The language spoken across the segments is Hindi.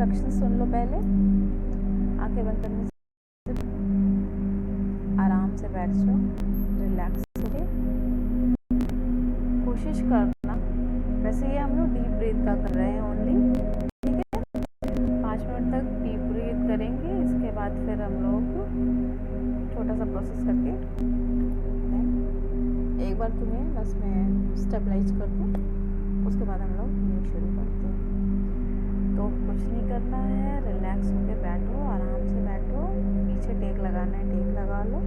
इंस्ट्रक्शन सुन लो पहले। आंखें बंद करने से आराम से बैठ जाओ, रिलैक्स होके। कोशिश करना, वैसे ये हम लोग डीप ब्रीथ का कर रहे हैं ओनली, ठीक है। 5 मिनट तक डीप ब्रीथ करेंगे, इसके बाद फिर हम लोग छोटा सा प्रोसेस करके एक बार तुम्हें बस मैं स्टेबलाइज कर दूँ, उसके बाद हम लोग हीलिंग शुरू करते हैं। तो कुछ नहीं करना है, रिलैक्स होकर बैठो, आराम से बैठो। पीछे टेक लगाना है, टेक लगा लो,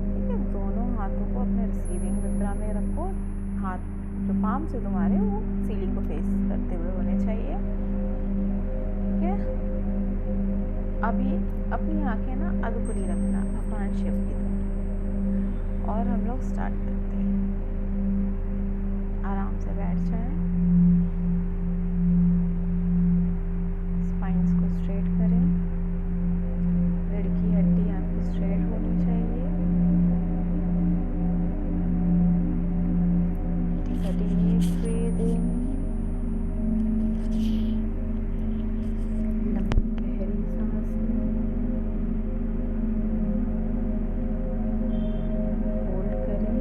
ठीक है। दोनों हाथों को अपने रिसीविंग मुद्रा में रखो। हाथ जो पाम से तुम्हारे वो सीलिंग को फेस करते हुए होने चाहिए, ठीक है। अभी अपनी आंखें ना अधूरी रखना भगवान शिव की तरफ, और हम लोग स्टार्ट करते हैं। आराम से बैठ जाएं, स्पाइन्स को स्ट्रेट करें, रीढ़ की हड्डी आपकी स्ट्रेट होनी चाहिए। Take a deep breath in, लंबी गहरी सांस लें, होल्ड करें,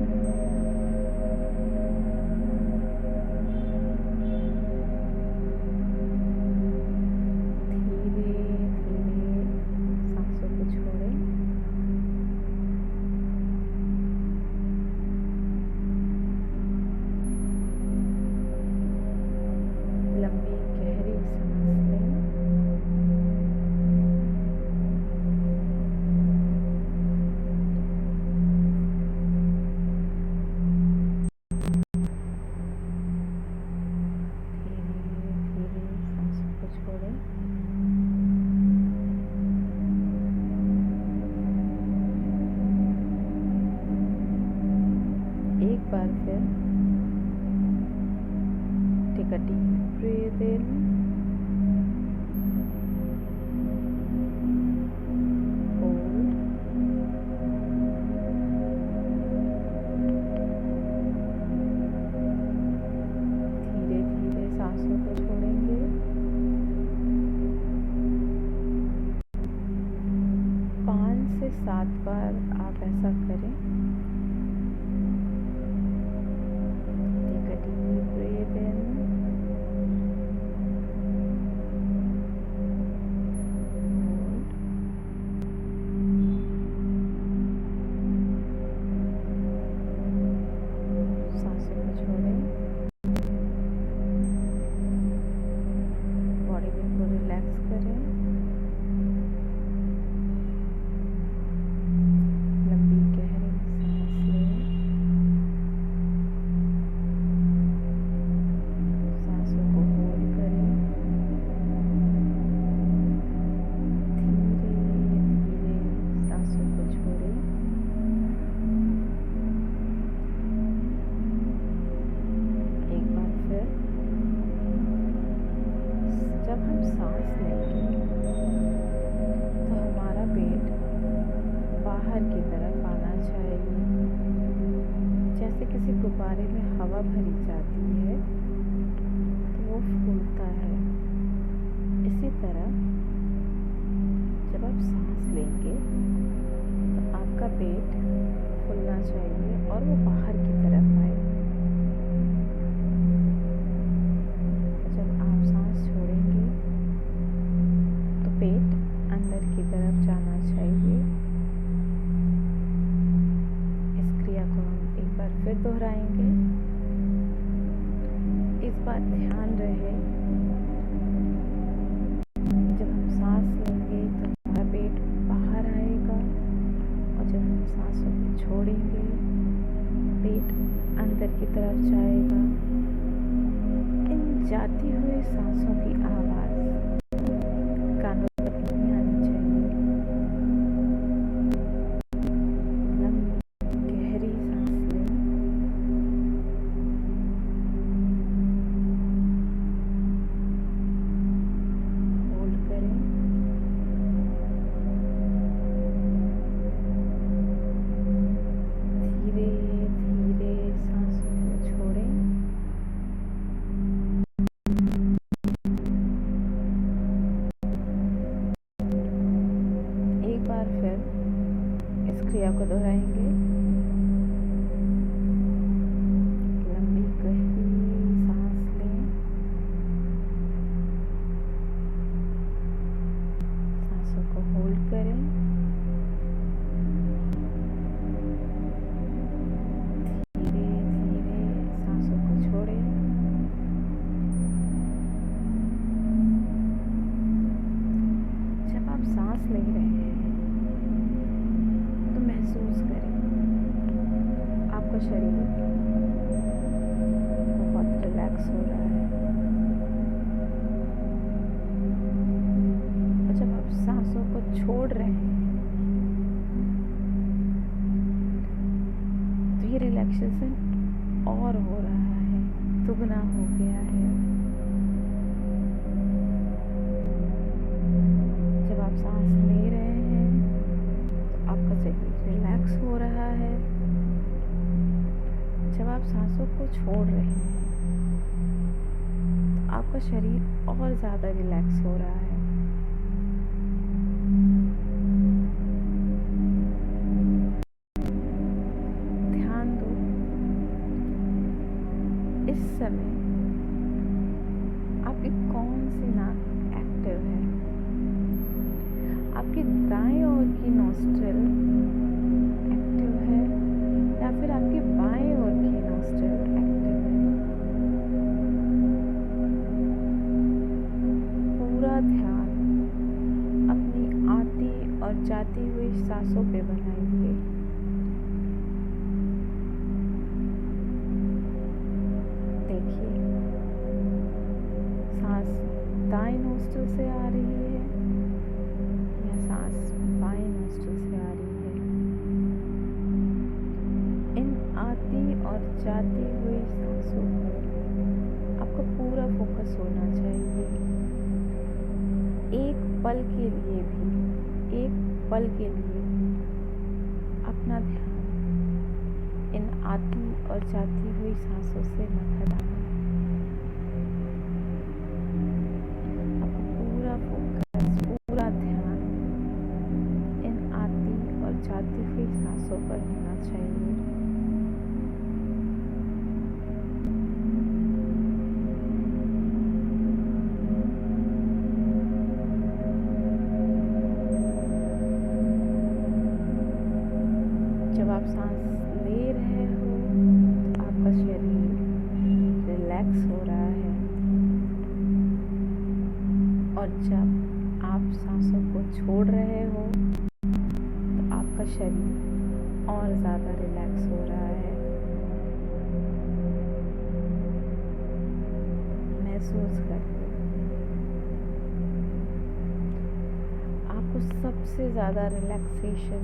बार फिर take a deep breath in, hold, धीरे धीरे सांसों को छोड़ेंगे। 5 से 7 बार आप ऐसा करें। जब हम सांस लेंगे तो हमारा पेट बाहर की तरफ आना चाहिए। जैसे किसी गुब्बारे में हवा भरी जाती है तो वो फूलता है, इसी तरह जब आप सांस लेंगे तो आपका पेट फूलना चाहिए और वो बाहर की तरफ आए। पेट अंदर की तरफ जाना चाहिए। इस क्रिया को हम एक बार फिर दोहराएंगे। इस बार ध्यान रहे, जब हम सांस लेंगे तो हमारा पेट बाहर आएगा, और जब हम सांसों को छोड़ेंगे पेट अंदर की तरफ जाएगा। इन जाती हुई सांसों की आवाज़ कानों तक नहीं आनी चाहिए। लंबी गहरी सांस लें, होल्ड करें, धीरे धीरे सांसों को छोड़ें। मिलकर इस क्रिया को दोहराएंगे। लंबी गहरी सांस लें, सांसों को होल्ड करें, धीरे धीरे सांसों को छोड़ें। जब आप सांस ले रहे हैं तो महसूस करें आपका शरीर बहुत रिलैक्स हो रहा है। और जब आप सांसों को छोड़ रहे हैं तो ये रिलैक्सेशन और हो रहा है, दुगना हो गया है। जब आप सांस ले रहे हैं तो आपका शरीर रिलैक्स हो रहा है। जब आप सांसों को छोड़ रहे हैं तो आपका शरीर और ज़्यादा रिलैक्स हो रहा है। ध्यान दो, इस समय आपकी कौन सी नाक एक्टिव है? आपकी दाएं ओर की नॉस्ट्रिल एक्टिव है या फिर आपकी बाएं ओर की नॉस्ट्रिल एक्टिव है? पूरा ध्यान अपनी आती और जाती हुई सांसों पे बनाइए। देखिए, सांस दाएं नॉस्ट्रिल से आ रही है या सांस बाएं नॉस्ट्रिल से आ रही है। इन आती और जाती हुई सांसों पर आपका पूरा फोकस होना चाहिए। एक पल के लिए भी, एक पल के लिए अपना ध्यान इन आती और जाती हुई सांसों से मत हटाना। आपका पूरा फोकस, पूरा ध्यान इन आती और जाती हुई सांसों पर होना चाहिए। जब आप सांस ले रहे हो तो आपका शरीर रिलैक्स हो रहा है और जब आप सांसों को छोड़ रहे हो तो आपका शरीर और ज़्यादा रिलैक्स हो रहा है। महसूस करिए, आपको सबसे ज़्यादा रिलैक्सेशन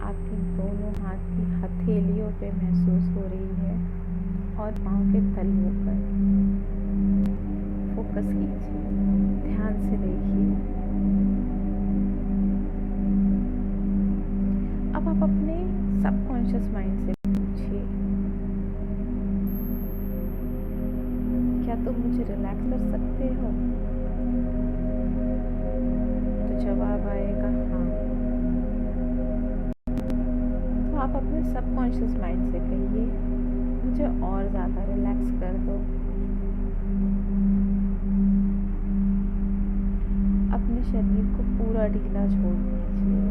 आपकी दोनों हाथ की हथेलियों पे महसूस हो रही है और पाँव के तलवों पर। फोकस कीजिए, ध्यान से देखिए। अब आप अपने सबकॉन्शियस माइंड से पूछिए, क्या तुम मुझे रिलैक्स कर सकते हो? तो जवाब आएगा हाँ। आप अपने सबकॉन्शियस माइंड से कहिए, मुझे और ज़्यादा रिलैक्स कर दो। अपने शरीर को पूरा ढीला छोड़ दीजिए,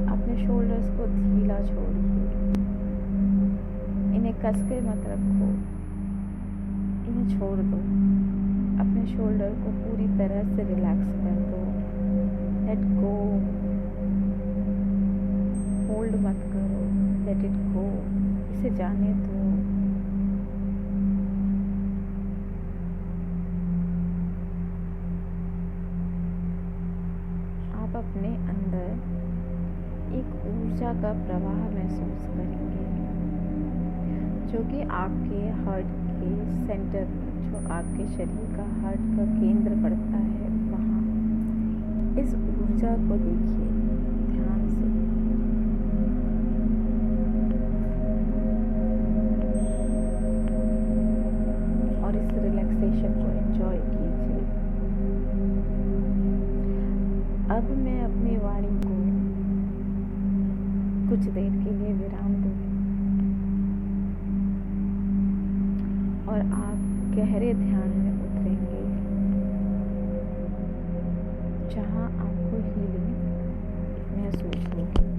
अपने शोल्डर्स को ढीला छोड़िए, इन्हें कस के मत रखो, इन्हें छोड़ दो। अपने शोल्डर को पूरी तरह से रिलैक्स कर दो। लेट गो, होल्ड मत करो, लेट इट गो, इसे जाने दो। आप अपने अंदर एक ऊर्जा का प्रवाह महसूस करेंगे जो कि आपके हार्ट के सेंटर में, जो आपके शरीर का हार्ट का केंद्र पड़ता है, वहाँ इस ऊर्जा को देखिए ध्यान से। और इस रिलैक्सेशन को एंजॉय कीजिए। अब मैं अपनी वाणी को कुछ देर के लिए विराम दो और आप गहरे ध्यान में उतरेंगे, जहाँ आपको हीलिंग महसूस होगी।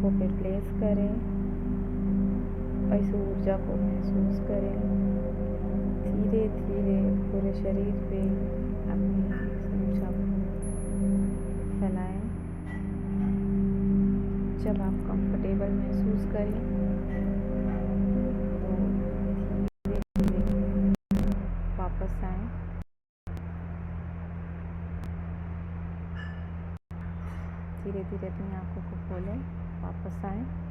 पे प्लेस करें और इस ऊर्जा को महसूस करें। धीरे धीरे पूरे शरीर पे अपनी ऊर्जा को फैलाएं। जब आप कंफर्टेबल महसूस करें तो धीरे धीरे वापस आएं। धीरे धीरे अपनी आंखों को खोलें, वापस आएं।